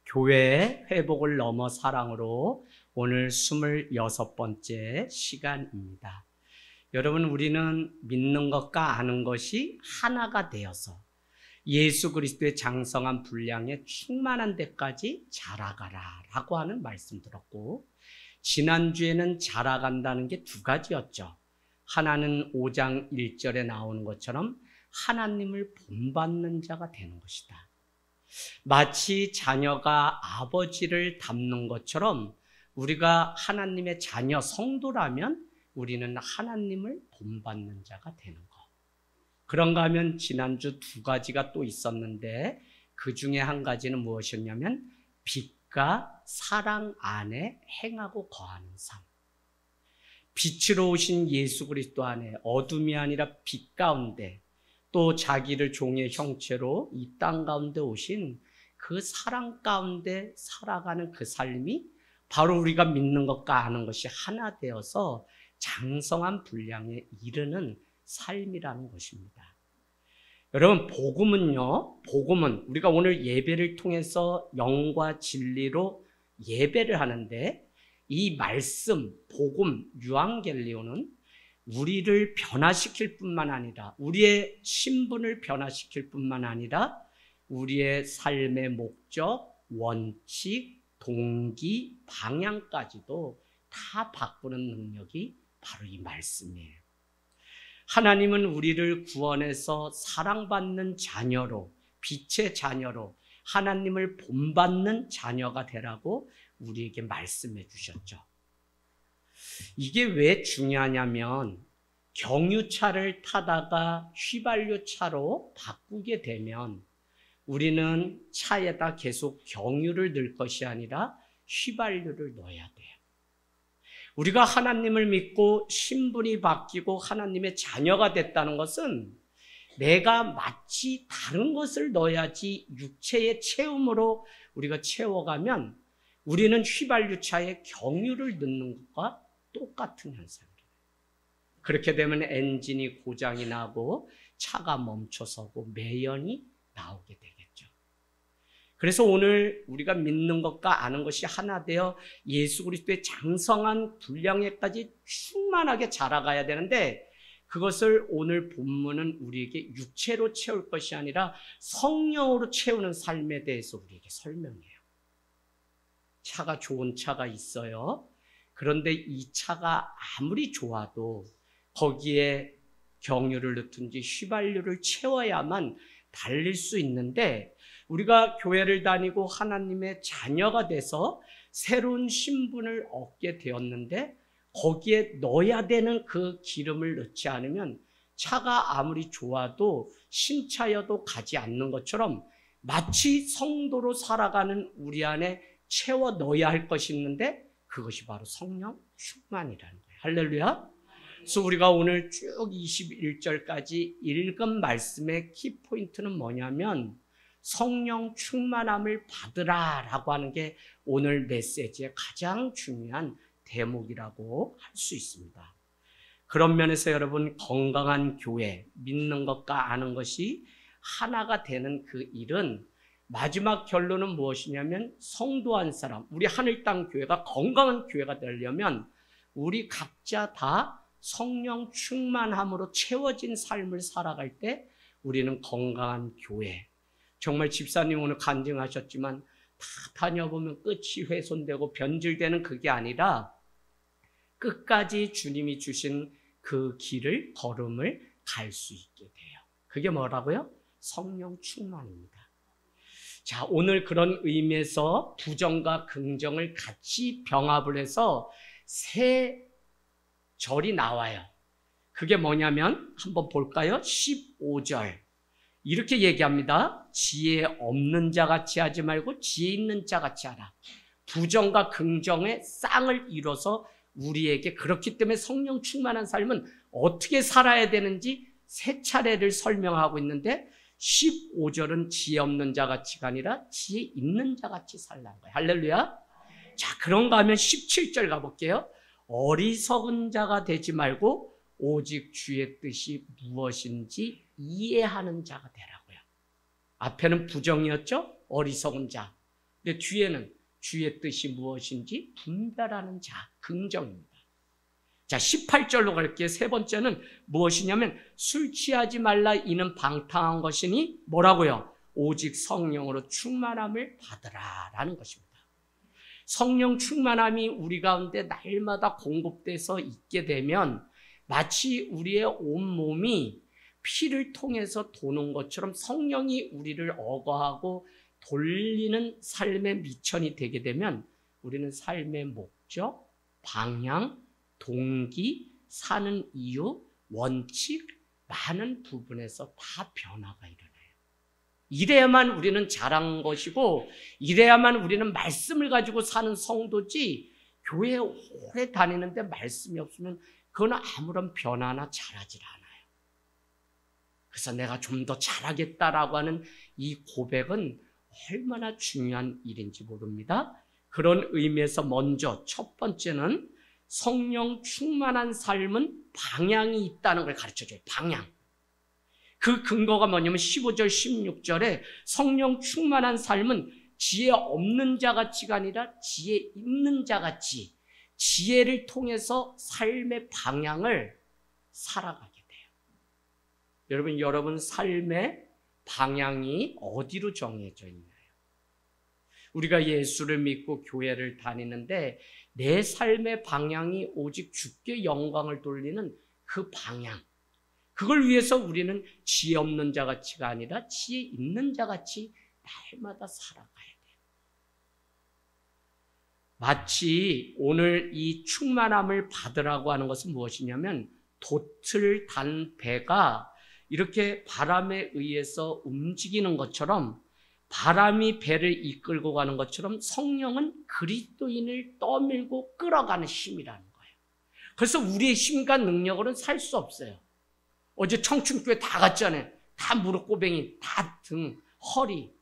교회의 회복을 넘어 사랑으로 오늘 26번째 시간입니다. 여러분, 우리는 믿는 것과 아는 것이 하나가 되어서 예수 그리스도의 장성한 분량에 충만한 데까지 자라가라 라고 하는 말씀 들었고, 지난주에는 자라간다는 게 두 가지였죠. 하나는 5장 1절에 나오는 것처럼 하나님을 본받는 자가 되는 것이다. 마치 자녀가 아버지를 닮는 것처럼 우리가 하나님의 자녀 성도라면 우리는 하나님을 본받는 자가 되는 것. 그런가 하면 지난주 두 가지가 또 있었는데 그 중에 한 가지는 무엇이었냐면 빛과 사랑 안에 행하고 거하는 삶. 빛으로 오신 예수 그리스도 안에 어둠이 아니라 빛 가운데, 또 자기를 종의 형체로 이 땅 가운데 오신 그 사랑 가운데 살아가는 그 삶이 바로 우리가 믿는 것과 아는 것이 하나 되어서 장성한 분량에 이르는 삶이라는 것입니다. 여러분, 복음은 우리가 오늘 예배를 통해서 영과 진리로 예배를 하는데, 이 말씀, 복음, 유앙겔리오는 우리를 변화시킬 뿐만 아니라, 우리의 신분을 변화시킬 뿐만 아니라 우리의 삶의 목적, 원칙, 동기, 방향까지도 다 바꾸는 능력이 바로 이 말씀이에요. 하나님은 우리를 구원해서 사랑받는 자녀로, 빛의 자녀로, 하나님을 본받는 자녀가 되라고 우리에게 말씀해 주셨죠. 이게 왜 중요하냐면, 경유차를 타다가 휘발유차로 바꾸게 되면 우리는 차에다 계속 경유를 넣을 것이 아니라 휘발유를 넣어야 돼요. 우리가 하나님을 믿고 신분이 바뀌고 하나님의 자녀가 됐다는 것은 내가 마치 다른 것을 넣어야지 육체의 체험으로 우리가 채워가면 우리는 휘발유차에 경유를 넣는 것과 똑같은 현상이에요. 그렇게 되면 엔진이 고장이 나고 차가 멈춰서고 매연이 나오게 되겠죠. 그래서 오늘 우리가 믿는 것과 아는 것이 하나 되어 예수 그리스도의 장성한 분량에까지 충만하게 자라가야 되는데, 그것을 오늘 본문은 우리에게 육체로 채울 것이 아니라 성령으로 채우는 삶에 대해서 우리에게 설명해요. 차가 좋은 차가 있어요. 그런데 이 차가 아무리 좋아도 거기에 경유를 넣든지 휘발유를 채워야만 달릴 수 있는데, 우리가 교회를 다니고 하나님의 자녀가 돼서 새로운 신분을 얻게 되었는데 거기에 넣어야 되는 그 기름을 넣지 않으면 차가 아무리 좋아도 신차여도 가지 않는 것처럼, 마치 성도로 살아가는 우리 안에 채워 넣어야 할 것이 있는데 그것이 바로 성령 충만이라는 거예요. 할렐루야. 그래서 우리가 오늘 쭉 21절까지 읽은 말씀의 키포인트는 뭐냐면 성령 충만함을 받으라 라고 하는 게 오늘 메시지의 가장 중요한 대목이라고 할 수 있습니다. 그런 면에서 여러분, 건강한 교회, 믿는 것과 아는 것이 하나가 되는 그 일은 마지막 결론은 무엇이냐면, 성도 한 사람, 우리 하늘 땅 교회가 건강한 교회가 되려면 우리 각자 다 성령 충만함으로 채워진 삶을 살아갈 때 우리는 건강한 교회. 정말 집사님 오늘 간증하셨지만 다 다녀보면 끝이 훼손되고 변질되는 그게 아니라 끝까지 주님이 주신 그 길을, 걸음을 갈 수 있게 돼요. 그게 뭐라고요? 성령 충만입니다. 자, 오늘 그런 의미에서 부정과 긍정을 같이 병합을 해서 세 절이 나와요. 그게 뭐냐면 한번 볼까요? 15절. 이렇게 얘기합니다. 지혜 없는 자 같이 하지 말고 지혜 있는 자 같이 하라. 부정과 긍정의 쌍을 이뤄서 우리에게, 그렇기 때문에 성령 충만한 삶은 어떻게 살아야 되는지 세 차례를 설명하고 있는데, 15절은 지혜 없는 자 같이가 아니라 지혜 있는 자 같이 살라는 거예요. 할렐루야. 자, 그런가 하면 17절 가볼게요. 어리석은 자가 되지 말고 오직 주의 뜻이 무엇인지 이해하는 자가 되라고요. 앞에는 부정이었죠? 어리석은 자. 근데 뒤에는 주의 뜻이 무엇인지 분별하는 자, 긍정입니다. 자, 18절로 갈게요. 세 번째는 무엇이냐면 술 취하지 말라 이는 방탕한 것이니 뭐라고요? 오직 성령으로 충만함을 받으라 라는 것입니다. 성령 충만함이 우리 가운데 날마다 공급돼서 있게 되면 마치 우리의 온몸이 피를 통해서 도는 것처럼 성령이 우리를 어거하고 돌리는 삶의 미천이 되게 되면 우리는 삶의 목적, 방향, 동기, 사는 이유, 원칙, 많은 부분에서 다 변화가 일어나요. 이래야만 우리는 잘한 것이고 이래야만 우리는 말씀을 가지고 사는 성도지 교회에 오래 다니는데 말씀이 없으면 그건 아무런 변화나 잘하질 않아요. 그래서 내가 좀 더 잘하겠다라고 하는 이 고백은 얼마나 중요한 일인지 모릅니다. 그런 의미에서 먼저 첫 번째는 성령 충만한 삶은 방향이 있다는 걸 가르쳐줘요. 방향. 그 근거가 뭐냐면 15절 16절에 성령 충만한 삶은 지혜 없는 자같이가 아니라 지혜 있는 자같이 지혜를 통해서 삶의 방향을 살아가게 돼요. 여러분 삶의 방향이 어디로 정해져 있나요? 우리가 예수를 믿고 교회를 다니는데 내 삶의 방향이 오직 주께 영광을 돌리는 그 방향, 그걸 위해서 우리는 지혜 없는 자같이가 아니라 지혜 있는 자같이 날마다 살아가야 돼요. 마치 오늘 이 충만함을 받으라고 하는 것은 무엇이냐면 돛을 단 배가 이렇게 바람에 의해서 움직이는 것처럼 바람이 배를 이끌고 가는 것처럼 성령은 그리스도인을 떠밀고 끌어가는 힘이라는 거예요. 그래서 우리의 힘과 능력으로는 살 수 없어요. 어제 청춘교회 다 갔잖아요. 다 무릎꼬뱅이, 다 등, 허리.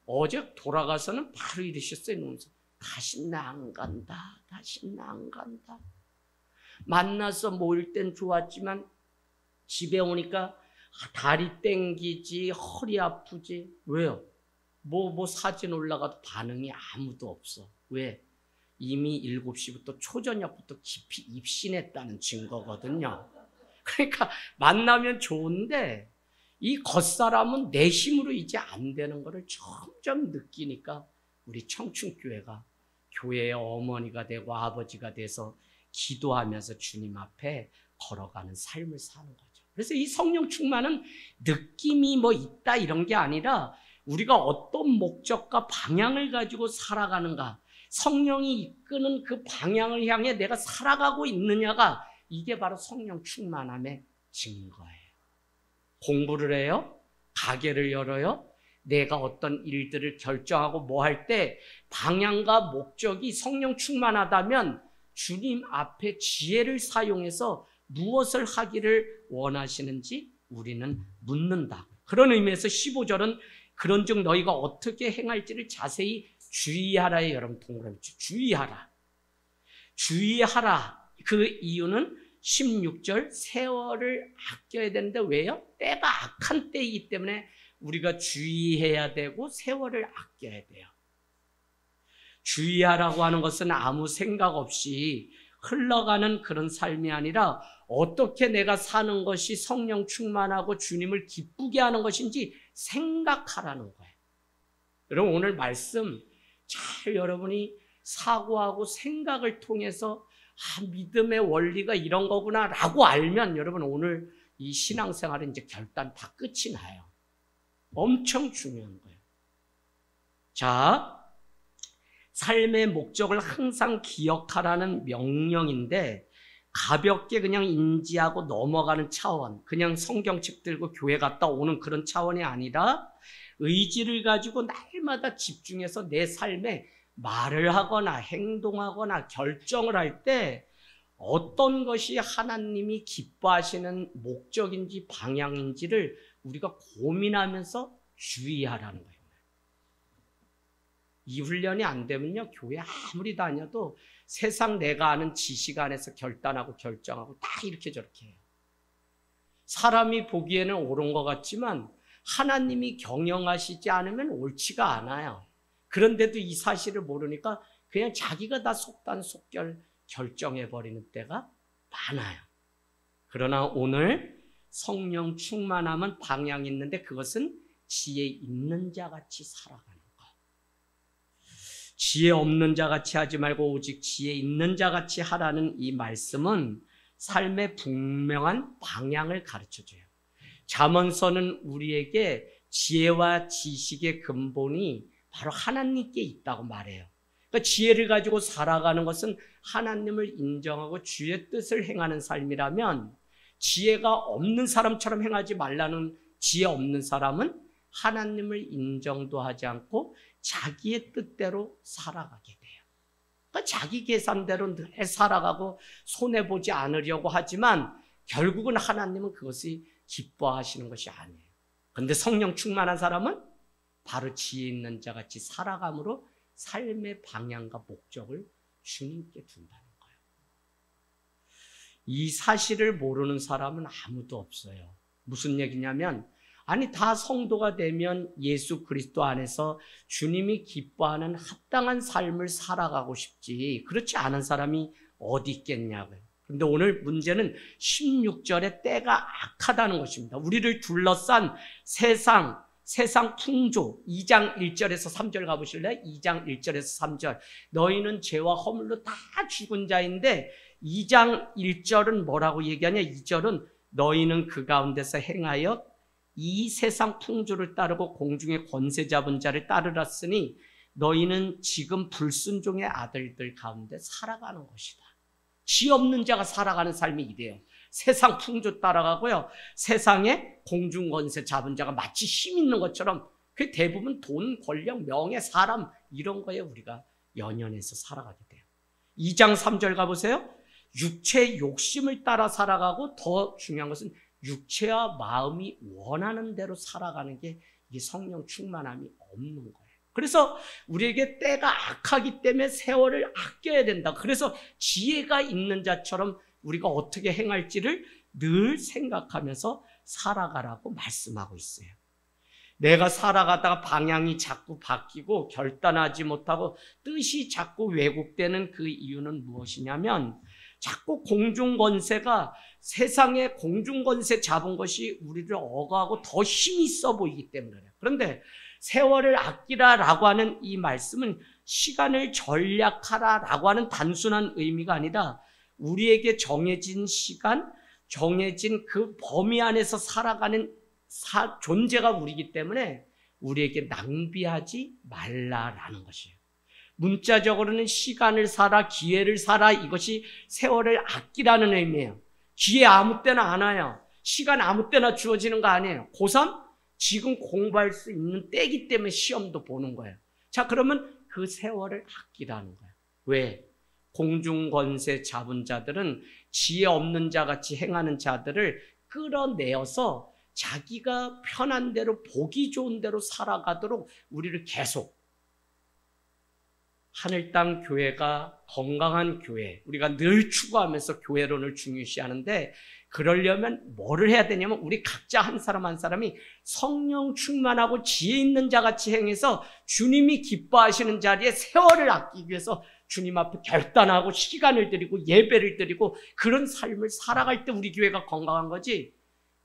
어제 돌아가서는 바로 이러셨어요. 이러면서 다시 나 안 간다. 다시 나 안 간다. 만나서 모일 땐 좋았지만 집에 오니까 다리 땡기지, 허리 아프지. 왜요? 뭐 사진 올라가도 반응이 아무도 없어. 왜? 이미 7시부터 초저녁부터 깊이 입신했다는 증거거든요. 그러니까 만나면 좋은데 이 겉사람은 내 힘으로 이제 안 되는 거를 점점 느끼니까 우리 청춘교회가 교회의 어머니가 되고 아버지가 돼서 기도하면서 주님 앞에 걸어가는 삶을 사는 거죠. 그래서 이 성령 충만은 느낌이 뭐 있다 이런 게 아니라 우리가 어떤 목적과 방향을 가지고 살아가는가, 성령이 이끄는 그 방향을 향해 내가 살아가고 있느냐가 이게 바로 성령 충만함의 증거예요. 공부를 해요? 가게를 열어요? 내가 어떤 일들을 결정하고 뭐 할 때 방향과 목적이 성령 충만하다면 주님 앞에 지혜를 사용해서 무엇을 하기를 원하시는지 우리는 묻는다. 그런 의미에서 15절은 그런즉 너희가 어떻게 행할지를 자세히 주의하라에 여러분 동그라미 주의하라. 주의하라. 그 이유는 16절 세월을 아껴야 되는데 왜요? 때가 악한 때이기 때문에 우리가 주의해야 되고 세월을 아껴야 돼요. 주의하라고 하는 것은 아무 생각 없이 흘러가는 그런 삶이 아니라 어떻게 내가 사는 것이 성령 충만하고 주님을 기쁘게 하는 것인지 생각하라는 거예요. 여러분 오늘 말씀 잘 여러분이 사고하고 생각을 통해서 믿음의 원리가 이런 거구나 라고 알면 여러분 오늘 이 신앙생활은 이제 결단 다 끝이 나요. 엄청 중요한 거예요. 자, 삶의 목적을 항상 기억하라는 명령인데 가볍게 그냥 인지하고 넘어가는 차원, 그냥 성경책 들고 교회 갔다 오는 그런 차원이 아니라 의지를 가지고 날마다 집중해서 내 삶에 말을 하거나 행동하거나 결정을 할 때 어떤 것이 하나님이 기뻐하시는 목적인지 방향인지를 우리가 고민하면서 주의하라는 거예요. 이 훈련이 안 되면요, 교회 아무리 다녀도 세상 내가 아는 지식 안에서 결단하고 결정하고 다 이렇게 저렇게 해요. 사람이 보기에는 옳은 것 같지만 하나님이 경영하시지 않으면 옳지가 않아요. 그런데도 이 사실을 모르니까 그냥 자기가 다 속단속결 결정해버리는 때가 많아요. 그러나 오늘 성령 충만함은 방향이 있는데 그것은 지혜 있는 자같이 살아가는 것. 지혜 없는 자같이 하지 말고 오직 지혜 있는 자같이 하라는 이 말씀은 삶의 분명한 방향을 가르쳐줘요. 잠언서는 우리에게 지혜와 지식의 근본이 바로 하나님께 있다고 말해요. 그러니까 지혜를 가지고 살아가는 것은 하나님을 인정하고 주의 뜻을 행하는 삶이라면, 지혜가 없는 사람처럼 행하지 말라는 지혜 없는 사람은 하나님을 인정도 하지 않고 자기의 뜻대로 살아가게 돼요. 그러니까 자기 계산대로 늘 살아가고 손해보지 않으려고 하지만 결국은 하나님은 그것이 기뻐하시는 것이 아니에요. 그런데 성령 충만한 사람은 바로 지혜 있는 자같이 살아감으로 삶의 방향과 목적을 주님께 둔다는 거예요. 이 사실을 모르는 사람은 아무도 없어요. 무슨 얘기냐면, 아니 다 성도가 되면 예수 그리스도 안에서 주님이 기뻐하는 합당한 삶을 살아가고 싶지 그렇지 않은 사람이 어디 있겠냐고요. 그런데 오늘 문제는 16절에 때가 악하다는 것입니다. 우리를 둘러싼 세상 풍조, 2장 1절에서 3절 가보실래요? 2장 1절에서 3절. 너희는 죄와 허물로 다 죽은 자인데 2장 1절은 뭐라고 얘기하냐? 2절은 너희는 그 가운데서 행하여 이 세상 풍조를 따르고 공중의 권세 잡은 자를 따르랐으니 너희는 지금 불순종의 아들들 가운데 살아가는 것이다. 지 없는 자가 살아가는 삶이 이래요. 세상 풍조 따라가고요. 세상에 공중 권세 잡은 자가 마치 힘 있는 것처럼, 그 대부분 돈, 권력, 명예, 사람 이런 거에 우리가 연연해서 살아가게 돼요. 2장 3절 가보세요. 육체의 욕심을 따라 살아가고, 더 중요한 것은 육체와 마음이 원하는 대로 살아가는 게 이게 성령 충만함이 없는 거예요. 그래서 우리에게 때가 악하기 때문에 세월을 아껴야 된다. 그래서 지혜가 있는 자처럼 우리가 어떻게 행할지를 늘 생각하면서 살아가라고 말씀하고 있어요. 내가 살아가다가 방향이 자꾸 바뀌고 결단하지 못하고 뜻이 자꾸 왜곡되는 그 이유는 무엇이냐면, 자꾸 공중권세가, 세상에 공중권세 잡은 것이 우리를 억압하고 더 힘이 있어 보이기 때문에 그래요. 그런데 세월을 아끼라라고 하는 이 말씀은 시간을 전략하라라고 하는 단순한 의미가 아니라, 우리에게 정해진 시간, 정해진 그 범위 안에서 살아가는 존재가 우리이기 때문에 우리에게 낭비하지 말라라는 것이에요. 문자적으로는 시간을 사라, 기회를 사라, 이것이 세월을 아끼라는 의미예요. 기회 아무 때나 안 와요. 시간 아무 때나 주어지는 거 아니에요. 고3? 지금 공부할 수 있는 때이기 때문에 시험도 보는 거예요. 자, 그러면 그 세월을 아끼라는 거예요. 왜? 공중권세 잡은 자들은 지혜 없는 자같이 행하는 자들을 끌어내어서 자기가 편한 대로, 보기 좋은 대로 살아가도록 우리를 계속, 하늘 땅 교회가 건강한 교회, 우리가 늘 추구하면서 교회론을 중요시하는데, 그러려면 뭐를 해야 되냐면 우리 각자 한 사람 한 사람이 성령 충만하고 지혜 있는 자같이 행해서 주님이 기뻐하시는 자리에 세월을 아끼기 위해서 주님 앞에 결단하고 시간을 드리고 예배를 드리고 그런 삶을 살아갈 때 우리 교회가 건강한 거지.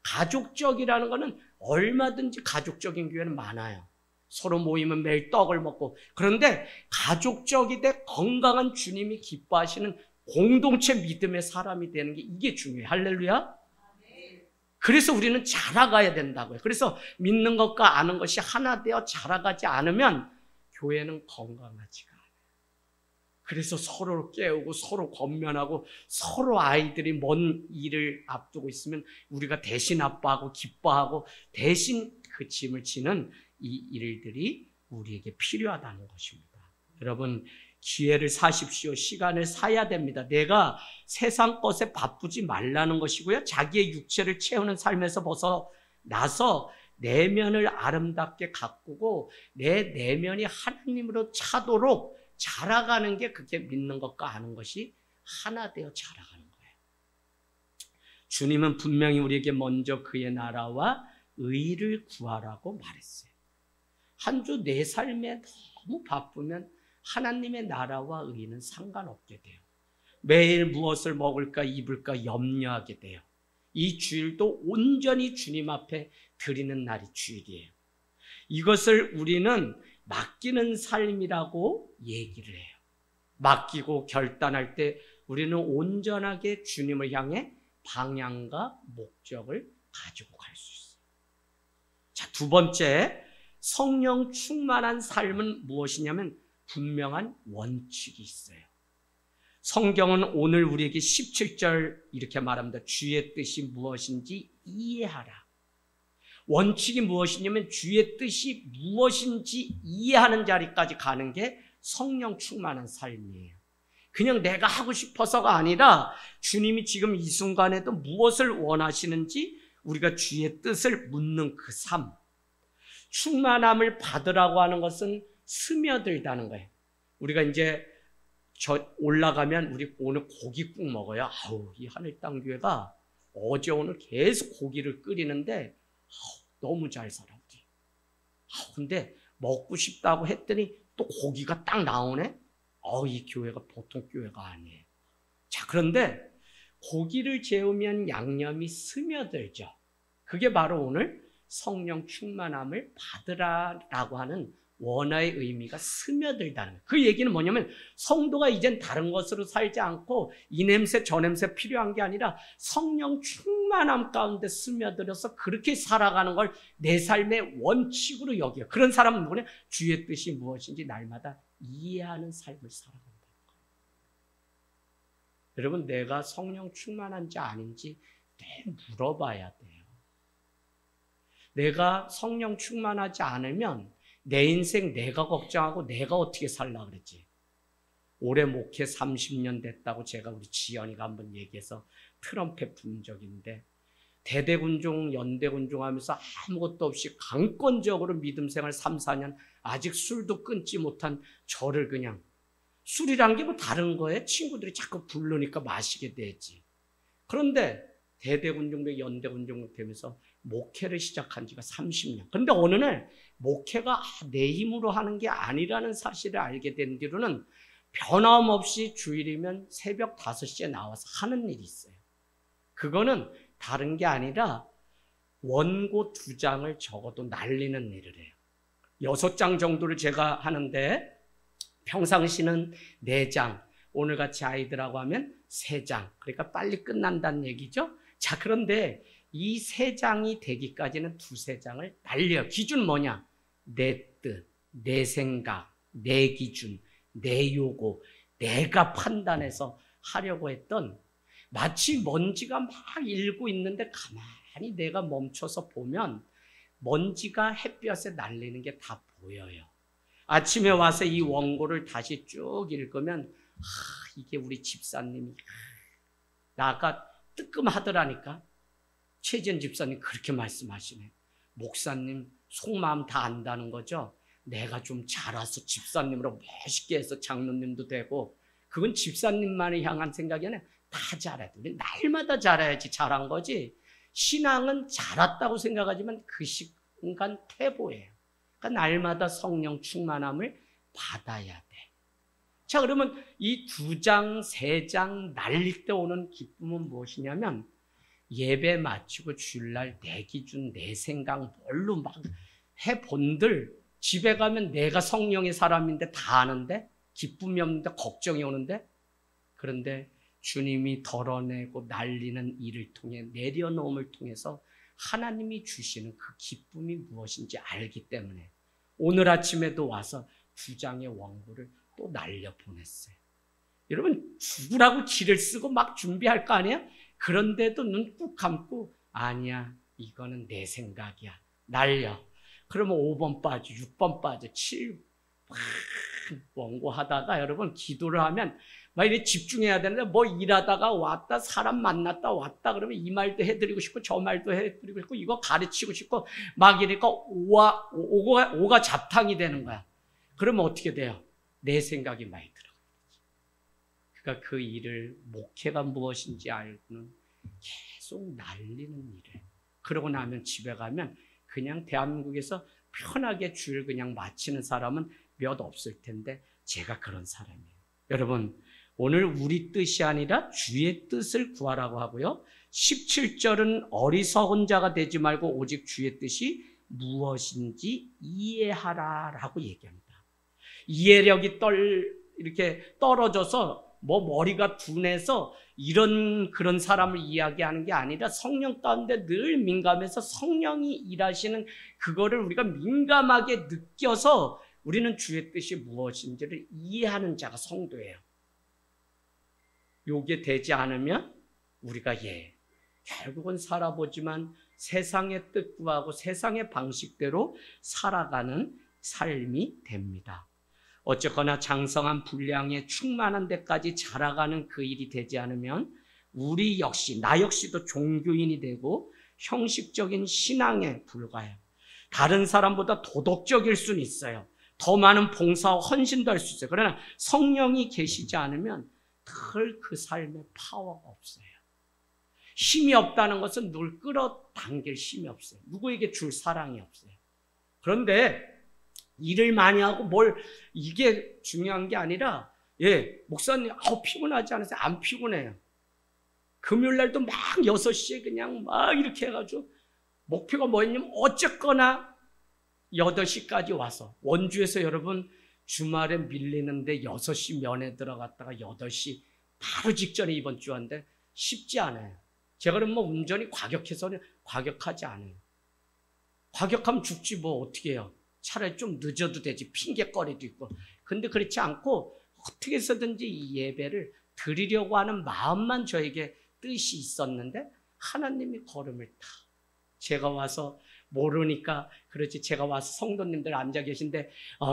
가족적이라는 거는 얼마든지 가족적인 교회는 많아요. 서로 모이면 매일 떡을 먹고. 그런데 가족적이되 건강한 주님이 기뻐하시는 공동체 믿음의 사람이 되는 게 이게 중요해요. 할렐루야. 그래서 우리는 자라가야 된다고요. 그래서 믿는 것과 아는 것이 하나 되어 자라가지 않으면 교회는 건강하지가 않아요. 그래서 서로를 깨우고 서로 권면하고, 서로 아이들이 먼 일을 앞두고 있으면 우리가 대신 아빠하고 기뻐하고 대신 그 짐을 지는 이 일들이 우리에게 필요하다는 것입니다. 여러분, 기회를 사십시오. 시간을 사야 됩니다. 내가 세상 것에 바쁘지 말라는 것이고요. 자기의 육체를 채우는 삶에서 벗어나서 내면을 아름답게 가꾸고 내 내면이 하나님으로 차도록 자라가는 게, 그게 믿는 것과 아는 것이 하나 되어 자라가는 거예요. 주님은 분명히 우리에게 먼저 그의 나라와 의를 구하라고 말했어요. 한 주 내 삶에 너무 바쁘면 하나님의 나라와 의는 상관없게 돼요. 매일 무엇을 먹을까 입을까 염려하게 돼요. 이 주일도 온전히 주님 앞에 드리는 날이 주일이에요. 이것을 우리는 맡기는 삶이라고 얘기를 해요. 맡기고 결단할 때 우리는 온전하게 주님을 향해 방향과 목적을 가지고 갈 수 있어요. 자, 두 번째, 성령 충만한 삶은 무엇이냐면 분명한 원칙이 있어요. 성경은 오늘 우리에게 17절 이렇게 말합니다. 주의 뜻이 무엇인지 이해하라. 원칙이 무엇이냐면 주의 뜻이 무엇인지 이해하는 자리까지 가는 게 성령 충만한 삶이에요. 그냥 내가 하고 싶어서가 아니라 주님이 지금 이 순간에도 무엇을 원하시는지 우리가 주의 뜻을 묻는 그 삶. 충만함을 받으라고 하는 것은 스며들다는 거예요. 우리가 이제 올라가면 우리 오늘 고깃국 먹어요. 아우, 이 하늘 땅 교회가 어제 오늘 계속 고기를 끓이는데 너무 잘 살아. 근데 먹고 싶다고 했더니 또 고기가 딱 나오네. 이 교회가 보통 교회가 아니에요. 자, 그런데 고기를 재우면 양념이 스며들죠. 그게 바로 오늘 성령 충만함을 받으라라고 하는 원어의 의미가 스며들다는 거예요. 그 얘기는 뭐냐면 성도가 이젠 다른 것으로 살지 않고 이 냄새 저 냄새 필요한 게 아니라 성령 충만함 가운데 스며들어서 그렇게 살아가는 걸 내 삶의 원칙으로 여겨요. 그런 사람은 누구냐? 주의 뜻이 무엇인지 날마다 이해하는 삶을 살아간다는 거예요. 여러분, 내가 성령 충만한지 아닌지 늘 물어봐야 돼요. 내가 성령 충만하지 않으면 내 인생 내가 걱정하고 내가 어떻게 살라 그랬지. 올해 목회 30년 됐다고 제가 우리 지연이가 한번 얘기해서 트럼펫 분 적이 있는데 대대군종 연대군종 하면서 아무것도 없이 강권적으로 믿음 생활 3, 4년 아직 술도 끊지 못한 저를 그냥 술이란 게 뭐 다른 거예요? 친구들이 자꾸 부르니까 마시게 되지. 그런데 대대군종대 연대군종 되면서 목회를 시작한 지가 30년. 그런데 어느 날 목회가 내 힘으로 하는 게 아니라는 사실을 알게 된 뒤로는 변함없이 주일이면 새벽 5시에 나와서 하는 일이 있어요. 그거는 다른 게 아니라 원고 2장을 적어도 날리는 일을 해요. 6장 정도를 제가 하는데 평상시는 4장, 오늘같이 아이들하고 하면 3장. 그러니까 빨리 끝난다는 얘기죠. 자, 그런데 이 3장이 되기까지는 2-3장을 날려요. 기준 뭐냐? 내 뜻, 내 생각, 내 기준, 내 요구, 내가 판단해서 하려고 했던 마치 먼지가 막 일고 있는데 가만히 내가 멈춰서 보면 먼지가 햇볕에 날리는 게 다 보여요. 아침에 와서 이 원고를 다시 쭉 읽으면 이게 우리 집사님이 나가 뜨끔하더라니까. 최지연 집사님 그렇게 말씀하시네. 목사님 속마음 다 안다는 거죠. 내가 좀 자라서 집사님으로 멋있게 해서 장로님도 되고 그건 집사님만을 향한 생각이 아니라 다 잘해야 돼. 우리 날마다 잘해야지 잘한 거지. 신앙은 잘했다고 생각하지만 그 순간 태보예요. 그러니까 날마다 성령 충만함을 받아야 돼. 자, 그러면 이 2장, 3장 날릴 때 오는 기쁨은 무엇이냐면 예배 마치고 주일날 내 기준, 내 생각 뭘로 막 해본들 집에 가면 내가 성령의 사람인데 다 아는데 기쁨이 없는데 걱정이 오는데 그런데 주님이 덜어내고 날리는 일을 통해 내려놓음을 통해서 하나님이 주시는 그 기쁨이 무엇인지 알기 때문에 오늘 아침에도 와서 2장의 원고를 또 날려보냈어요. 여러분 죽으라고 기를 쓰고 막 준비할 거 아니야? 그런데도 눈 꾹 감고 아니야 이거는 내 생각이야. 날려. 그러면 5번 빠져 6번 빠져 7 원고하다가 여러분 기도를 하면 막 이렇게 집중해야 되는데 뭐 일하다가 왔다 사람 만났다 왔다 그러면 이 말도 해드리고 싶고 저 말도 해드리고 싶고 이거 가르치고 싶고 막 이러니까 오가 잡탕이 되는 거야. 그러면 어떻게 돼요? 내 생각이 많이 들어가요. 그러니까 그 일을 목회가 무엇인지 알고는 계속 날리는 일을 그러고 나면 집에 가면 그냥 대한민국에서 편하게 주일 그냥 마치는 사람은 몇 없을 텐데 제가 그런 사람이에요. 여러분, 오늘 우리 뜻이 아니라 주의 뜻을 구하라고 하고요. 17절은 어리석은 자가 되지 말고 오직 주의 뜻이 무엇인지 이해하라라고 얘기합니다. 이해력이 이렇게 떨어져서 머리가 둔해서 그런 사람을 이야기하는 게 아니라 성령 가운데 늘 민감해서 성령이 일하시는 그거를 우리가 민감하게 느껴서 우리는 주의 뜻이 무엇인지를 이해하는 자가 성도예요. 요게 되지 않으면 우리가 결국은 살아보지만 세상의 뜻 구하고 세상의 방식대로 살아가는 삶이 됩니다. 어쨌거나 장성한 분량에 충만한 데까지 자라가는 그 일이 되지 않으면 우리 역시, 나 역시도 종교인이 되고 형식적인 신앙에 불과해요. 다른 사람보다 도덕적일 수는 있어요. 더 많은 봉사와 헌신도 할 수 있어요. 그러나 성령이 계시지 않으면 늘 그 삶에 파워가 없어요. 힘이 없다는 것은 늘 끌어당길 힘이 없어요. 누구에게 줄 사랑이 없어요. 그런데 일을 많이 하고 이게 중요한 게 아니라, 목사님, 피곤하지 않으세요? 안 피곤해요. 금요일 날도 막 6시에 그냥 막 이렇게 해가지고, 목표가 뭐였냐면, 어쨌거나 8시까지 와서, 원주에서 여러분, 주말에 밀리는데 6시 면에 들어갔다가 8시 바로 직전에 이번 주 왔는데 쉽지 않아요. 제가 그럼 운전이 과격해서는 과격하지 않아요. 과격하면 죽지 어떻게 해요. 차라리 좀 늦어도 되지. 핑계거리도 있고. 근데 그렇지 않고 어떻게 해서든지 이 예배를 드리려고 하는 마음만 저에게 뜻이 있었는데 하나님이 걸음을 타. 제가 와서 모르니까 그렇지. 제가 와서 성도님들 앉아 계신데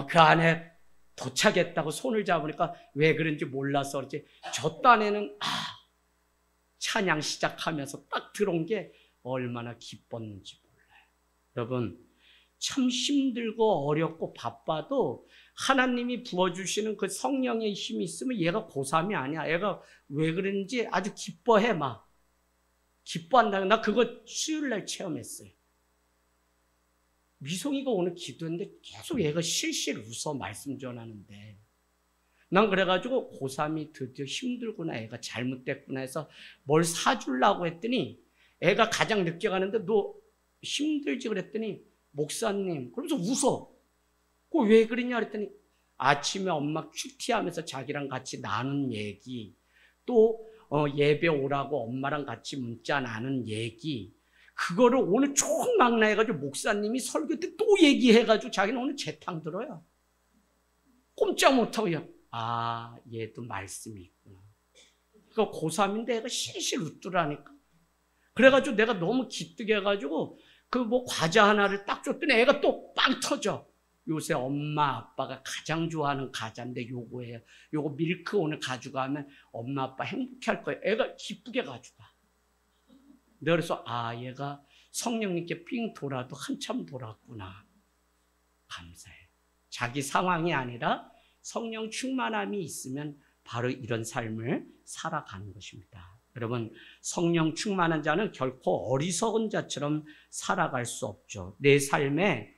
그 안에 도착했다고 손을 잡으니까 왜 그런지 몰라서 그렇지. 저 딴에는 찬양 시작하면서 딱 들어온 게 얼마나 기뻤는지 몰라요. 여러분, 참 힘들고 어렵고 바빠도 하나님이 부어주시는 그 성령의 힘이 있으면 얘가 고3이 아니야. 얘가 왜 그런지 아주 기뻐해 막. 기뻐한다. 나 그거 수요일날 체험했어요. 미송이가 오늘 기도했는데 계속 얘가 실실 웃어 말씀 전하는데 난 그래가지고 고3이 드디어 힘들구나, 애가 잘못됐구나 해서 뭘 사주려고 했더니 애가 가장 늦게 가는데 너 힘들지 그랬더니 목사님 그러면서 웃어. 그거 왜 그러냐 그랬더니 아침에 엄마 큐티하면서 자기랑 같이 나눈 얘기, 또 예배 오라고 엄마랑 같이 문자 나눈 얘기, 그거를 오늘 총망라해가지고 목사님이 설교 때 또 얘기해가지고 자기는 오늘 재탕 들어요. 꼼짝 못하고 얘도 말씀이 있구나. 그러니까 고3인데 애가 실실 웃더라니까. 그래가지고 내가 너무 기특해 해가지고 과자 하나를 딱 줬더니 애가 또 빵 터져. 요새 엄마 아빠가 가장 좋아하는 과자인데 요거예요. 요거 밀크 오늘 가져가면 엄마 아빠 행복해할 거예요. 애가 기쁘게 가져가. 내가 그래서 얘가 성령님께 삥 돌아도 한참 돌았구나. 감사해. 자기 상황이 아니라 성령 충만함이 있으면 바로 이런 삶을 살아가는 것입니다. 여러분, 성령 충만한 자는 결코 어리석은 자처럼 살아갈 수 없죠. 내 삶에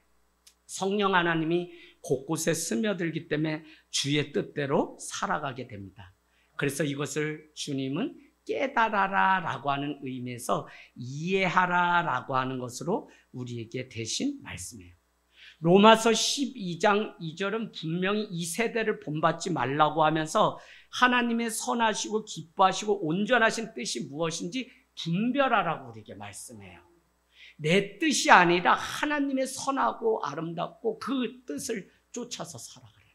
성령 하나님이 곳곳에 스며들기 때문에 주의 뜻대로 살아가게 됩니다. 그래서 이것을 주님은 깨달아라 라고 하는 의미에서 이해하라 라고 하는 것으로 우리에게 대신 말씀해요. 로마서 12장 2절은 분명히 이 세대를 본받지 말라고 하면서 하나님의 선하시고 기뻐하시고 온전하신 뜻이 무엇인지 분별하라고 우리에게 말씀해요. 내 뜻이 아니라 하나님의 선하고 아름답고 그 뜻을 쫓아서 살아가래요.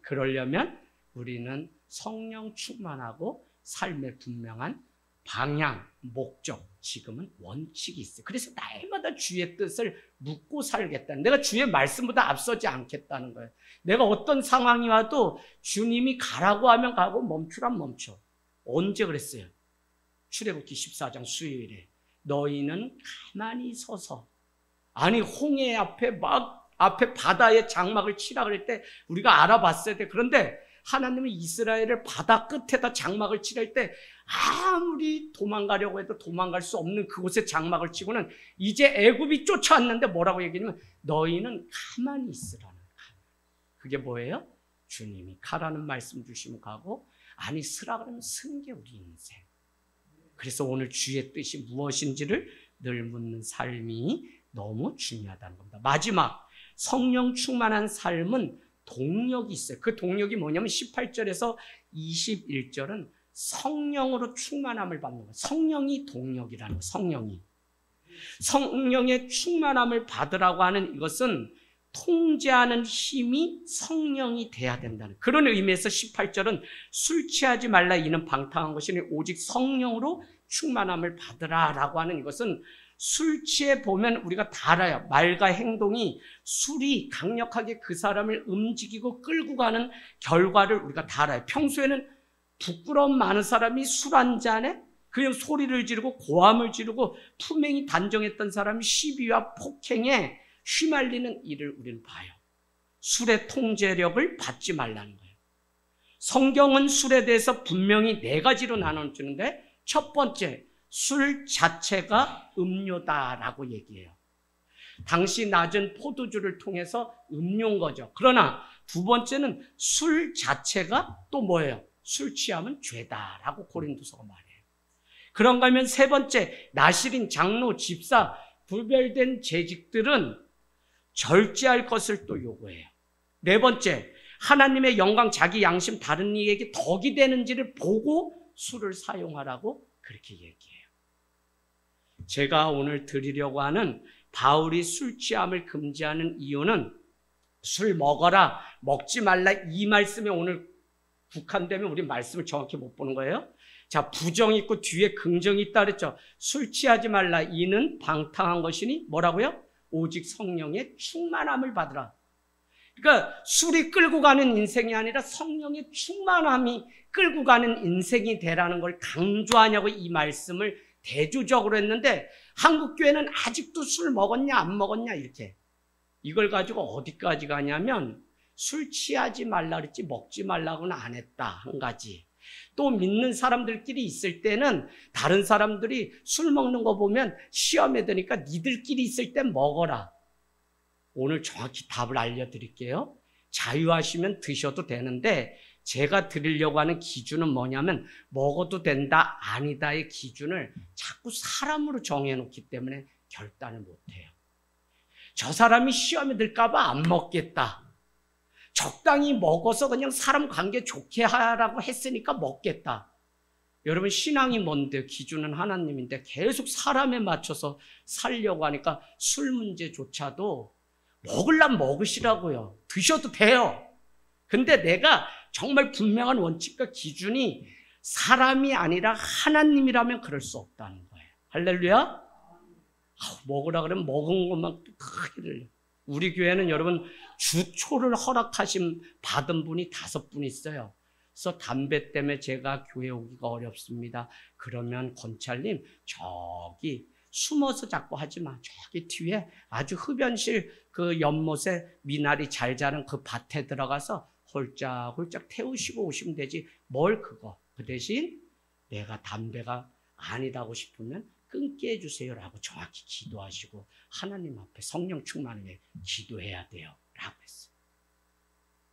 그러려면 우리는 성령 충만하고 삶의 분명한 방향, 목적, 지금은 원칙이 있어요. 그래서 날마다 주의 뜻을 묻고 살겠다는, 내가 주의 말씀보다 앞서지 않겠다는 거예요. 내가 어떤 상황이 와도 주님이 가라고 하면 가고 멈추라면 멈춰. 언제 그랬어요? 출애굽기 14장 수요일에 너희는 가만히 서서, 아니 홍해 앞에 앞에 바다에 장막을 치라 그럴 때 우리가 알아봤어야 돼. 그런데 하나님은 이스라엘을 바다 끝에다 장막을 치랄 때 아무리 도망가려고 해도 도망갈 수 없는 그곳에 장막을 치고는 이제 애굽이 쫓아왔는데 뭐라고 얘기하냐면 너희는 가만히 있으라는 거예요. 그게 뭐예요? 주님이 가라는 말씀 주시면 가고, 아니 쓰라 그러면 쓰는 게 우리 인생. 그래서 오늘 주의 뜻이 무엇인지를 늘 묻는 삶이 너무 중요하다는 겁니다. 마지막, 성령 충만한 삶은 동력이 있어요. 그 동력이 뭐냐면 18절에서 21절은 성령으로 충만함을 받는 거예요. 성령이 동력이라는 거예요. 성령이. 성령의 충만함을 받으라고 하는 이것은 통제하는 힘이 성령이 돼야 된다는 그런 의미에서 18절은 술 취하지 말라 이는 방탕한 것이니 오직 성령으로 충만함을 받으라라고 하는 이것은 술 취해 보면 우리가 다 알아요. 말과 행동이 술이 강력하게 그 사람을 움직이고 끌고 가는 결과를 우리가 다 알아요. 평소에는 부끄러움 많은 사람이 술 한 잔에 그냥 소리를 지르고 고함을 지르고 투명히 단정했던 사람이 시비와 폭행에 휘말리는 일을 우리는 봐요. 술의 통제력을 받지 말라는 거예요. 성경은 술에 대해서 분명히 4가지로 나눠주는데 첫 번째, 술 자체가 음료다라고 얘기해요. 당시 낮은 포도주를 통해서 음료인 거죠. 그러나 두 번째는 술 자체가 또 뭐예요? 술 취하면 죄다라고 고린도서가 말해요. 그런가 하면 세 번째, 나실인 장로, 집사, 구별된 재직들은 절제할 것을 또 요구해요. 네 번째, 하나님의 영광, 자기 양심, 다른 이에게 덕이 되는지를 보고 술을 사용하라고 그렇게 얘기해요. 제가 오늘 드리려고 하는 바울이 술 취함을 금지하는 이유는 술 먹어라, 먹지 말라 이 말씀에 오늘 국한되면 우리 말씀을 정확히 못 보는 거예요. 자, 부정이 있고 뒤에 긍정이 있다 그랬죠. 술 취하지 말라 이는 방탕한 것이니 뭐라고요? 오직 성령의 충만함을 받으라. 그러니까 술이 끌고 가는 인생이 아니라 성령의 충만함이 끌고 가는 인생이 되라는 걸 강조하냐고 이 말씀을 대조적으로 했는데 한국 교회는 아직도 술 먹었냐 안 먹었냐 이렇게 이걸 가지고 어디까지 가냐면 술 취하지 말라 그랬지 먹지 말라고는 안 했다 한 가지. 또 믿는 사람들끼리 있을 때는 다른 사람들이 술 먹는 거 보면 시험에 드니까 니들끼리 있을 땐 먹어라. 오늘 정확히 답을 알려드릴게요. 자유하시면 드셔도 되는데 제가 드리려고 하는 기준은 뭐냐면 먹어도 된다 아니다의 기준을 자꾸 사람으로 정해놓기 때문에 결단을 못해요. 저 사람이 시험에 들까 봐 안 먹겠다. 적당히 먹어서 그냥 사람 관계 좋게 하라고 했으니까 먹겠다. 여러분 신앙이 뭔데 기준은 하나님인데 계속 사람에 맞춰서 살려고 하니까 술 문제조차도 먹으려면 먹으시라고요. 드셔도 돼요. 근데 내가 정말 분명한 원칙과 기준이 사람이 아니라 하나님이라면 그럴 수 없다는 거예요. 할렐루야. 먹으라 그러면 먹은 것만 크게 들려. 우리 교회는 여러분 주초를 허락하심 받은 분이 5분 있어요. 그래서 담배 때문에 제가 교회 오기가 어렵습니다. 그러면 권찰님 저기 숨어서 자꾸 하지 마. 저기 뒤에 아주 흡연실 그 연못에 미나리 잘 자란 그 밭에 들어가서 홀짝홀짝 태우시고 오시면 되지. 뭘 그거. 그 대신 내가 담배가 아니라고 싶으면 끊게 해주세요라고 정확히 기도하시고 하나님 앞에 성령 충만을 위해 기도해야 돼요 라고 했어요.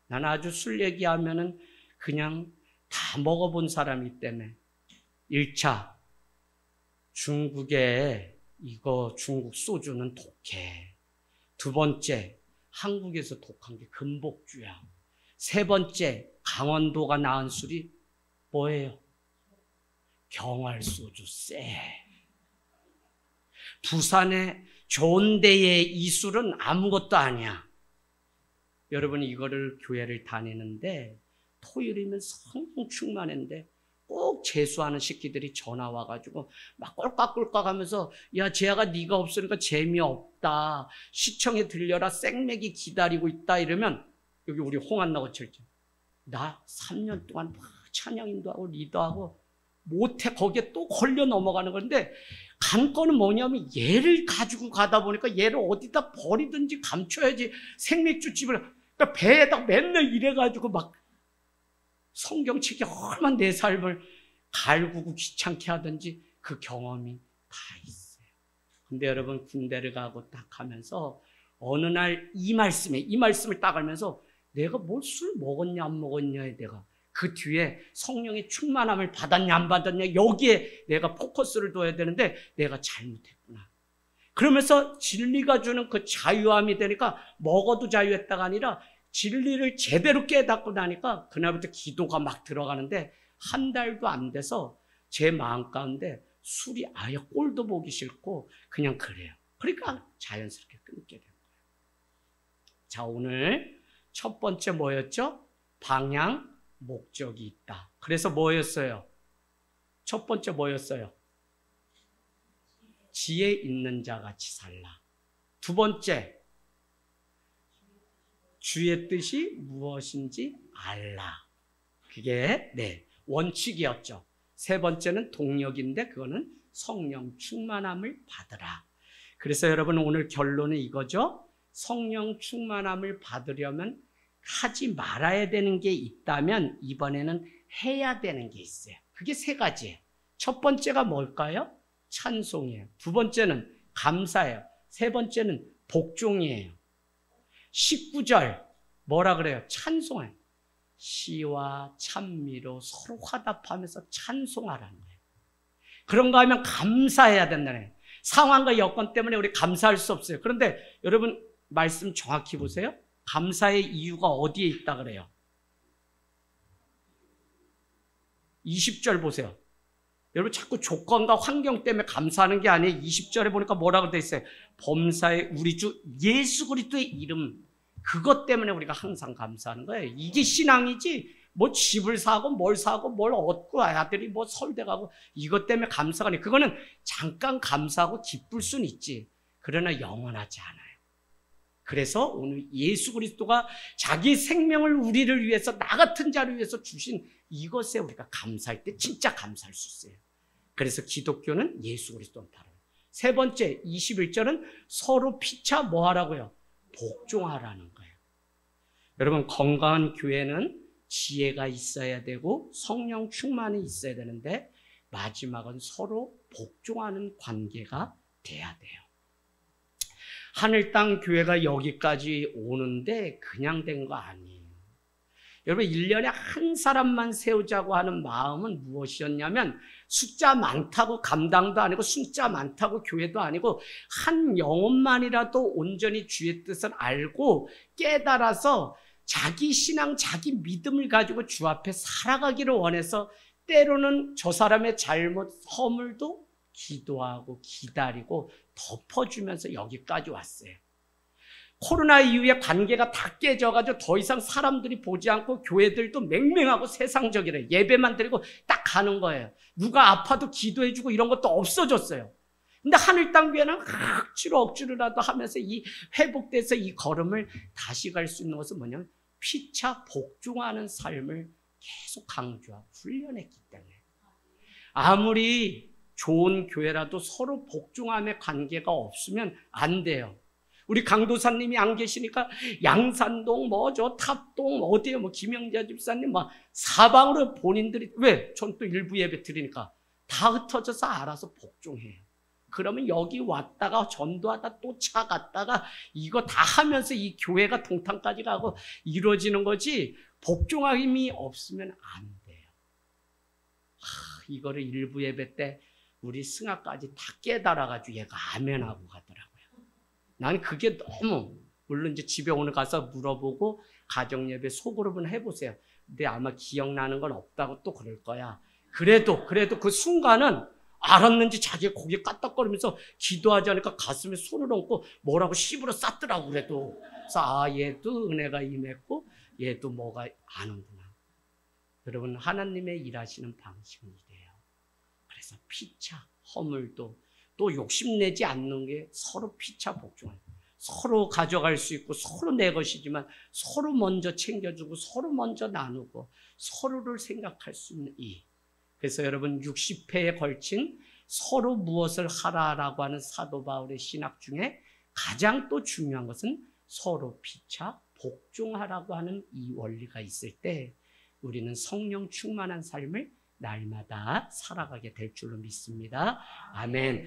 나는 아주 술 얘기하면은 그냥 다 먹어본 사람이기 때문에 1차 중국의 이거 중국 소주는 독해. 두 번째 한국에서 독한 게 금복주야. 세 번째 강원도가 낳은 술이 뭐예요? 경활소주 쎄. 부산의 좋은 데의 이 술은 아무것도 아니야. 여러분 이거를 교회를 다니는데 토요일이면 성령 충만했는데 꼭 재수하는 새끼들이 전화 와가지고 막 꼴깍꼴깍 하면서 야 재아가 네가 없으니까 재미없다. 시청에 들려라. 생맥이 기다리고 있다. 이러면 여기 우리 홍한나고 철저 나 3년 동안 막 찬양인도 하고 리더하고 못해. 거기에 또 걸려 넘어가는 건데 관건은 뭐냐면 얘를 가지고 가다 보니까 얘를 어디다 버리든지 감춰야지. 생맥주집을 그러니까 배에다 맨날 이래가지고 막 성경책이 얼마나 내 삶을 갈구고 귀찮게 하든지 그 경험이 다 있어요. 근데 여러분 군대를 가고 딱 하면서 어느 날 이 말씀을 딱 알면서 내가 뭘 술 먹었냐 안 먹었냐에 내가 그 뒤에 성령의 충만함을 받았냐 안 받았냐 여기에 내가 포커스를 둬야 되는데 내가 잘못했구나. 그러면서 진리가 주는 그 자유함이 되니까 먹어도 자유했다가 아니라 진리를 제대로 깨닫고 나니까 그날부터 기도가 막 들어가는데 한 달도 안 돼서 제 마음 가운데 술이 아예 꼴도 보기 싫고 그냥 그래요. 그러니까 자연스럽게 끊게 된 거예요. 자, 오늘 첫 번째 뭐였죠? 방향, 목적이 있다. 그래서 뭐였어요? 첫 번째 뭐였어요? 지혜 있는 자 같이 살라. 두 번째, 주의 뜻이 무엇인지 알라. 그게 원칙이었죠. 세 번째는 동력인데 그거는 성령 충만함을 받으라. 그래서 여러분 오늘 결론은 이거죠. 성령 충만함을 받으려면 하지 말아야 되는 게 있다면 이번에는 해야 되는 게 있어요. 그게 세 가지예요. 첫 번째가 뭘까요? 찬송이에요. 두 번째는 감사예요. 세 번째는 복종이에요. 19절 뭐라 그래요? 찬송해요. 시와 찬미로 서로 화답하면서 찬송하라는 거예요. 그런가 하면 감사해야 된다는 거예요. 상황과 여건 때문에 우리 감사할 수 없어요. 그런데 여러분 말씀 정확히 보세요. 감사의 이유가 어디에 있다 그래요? 20절 보세요. 여러분 자꾸 조건과 환경 때문에 감사하는 게 아니에요. 20절에 보니까 뭐라고 돼 있어요? 범사의 우리 주 예수 그리스도의 이름, 그것 때문에 우리가 항상 감사하는 거예요. 이게 신앙이지 뭐 집을 사고 뭘 사고 뭘 얻고 아들이 뭐 서울대 가고 이것 때문에 감사가 아니에요. 그거는 잠깐 감사하고 기쁠 수는 있지. 그러나 영원하지 않아요. 그래서 오늘 예수 그리스도가 자기 생명을 우리를 위해서 나 같은 자를 위해서 주신 이것에 우리가 감사할 때 진짜 감사할 수 있어요. 그래서 기독교는 예수 그리스도는 바로. 세 번째 21절은 서로 피차 뭐 하라고요? 복종하라는 거예요. 여러분 건강한 교회는 지혜가 있어야 되고 성령 충만이 있어야 되는데 마지막은 서로 복종하는 관계가 돼야 돼요. 하늘 땅 교회가 여기까지 오는데 그냥 된 거 아니에요. 여러분 1년에 한 사람만 세우자고 하는 마음은 무엇이었냐면 숫자 많다고 감당도 아니고 숫자 많다고 교회도 아니고 한 영혼만이라도 온전히 주의 뜻을 알고 깨달아서 자기 신앙, 자기 믿음을 가지고 주 앞에 살아가기를 원해서 때로는 저 사람의 잘못, 허물도 기도하고 기다리고 덮어주면서 여기까지 왔어요. 코로나 이후에 관계가 다 깨져가지고 더 이상 사람들이 보지 않고 교회들도 맹맹하고 세상적이래. 예배만 드리고 딱 가는 거예요. 누가 아파도 기도해주고 이런 것도 없어졌어요. 근데 하늘 땅 교회는 억지로라도 하면서 이 회복돼서 이 걸음을 다시 갈 수 있는 것은 뭐냐면 피차 복종하는 삶을 계속 강조하고 훈련했기 때문에 아무리 좋은 교회라도 서로 복종함의 관계가 없으면 안 돼요. 우리 강도사님이 안 계시니까 양산동 탑동 어디에 김영자 집사님 사방으로 본인들이 왜? 전 또 일부 예배 드리니까 다 흩어져서 알아서 복종해요. 그러면 여기 왔다가 전도하다 또 차 갔다가 이거 다 하면서 이 교회가 동탄까지 가고 이루어지는 거지 복종함이 없으면 안 돼요. 이거를 일부 예배 때 우리 승아까지 다 깨달아가지고 얘가 아멘하고 가더라고요. 난 그게 너무, 물론 이제 집에 오늘 가서 물어보고 가정예배 소그룹은 해보세요. 근데 아마 기억나는 건 없다고 또 그럴 거야. 그래도 그 순간은 알았는지 자기가 고개 까딱거리면서 기도하지 않으니까 가슴에 손을 얹고 뭐라고 씹으러 쌌더라고. 그래도 그래서 얘도 은혜가 임했고 얘도 뭐가 아는구나. 여러분 하나님의 일하시는 방식은 이래요. 그래서 피차 허물도 또 욕심내지 않는 게 서로 피차 복종하는 거예요. 서로 가져갈 수 있고 서로 내 것이지만 서로 먼저 챙겨주고 서로 먼저 나누고 서로를 생각할 수 있는 그래서 여러분 60회에 걸친 서로 무엇을 하라라고 하는 사도 바울의 신학 중에 가장 또 중요한 것은 서로 피차 복종하라고 하는 이 원리가 있을 때 우리는 성령 충만한 삶을 날마다 살아가게 될 줄로 믿습니다. 아멘.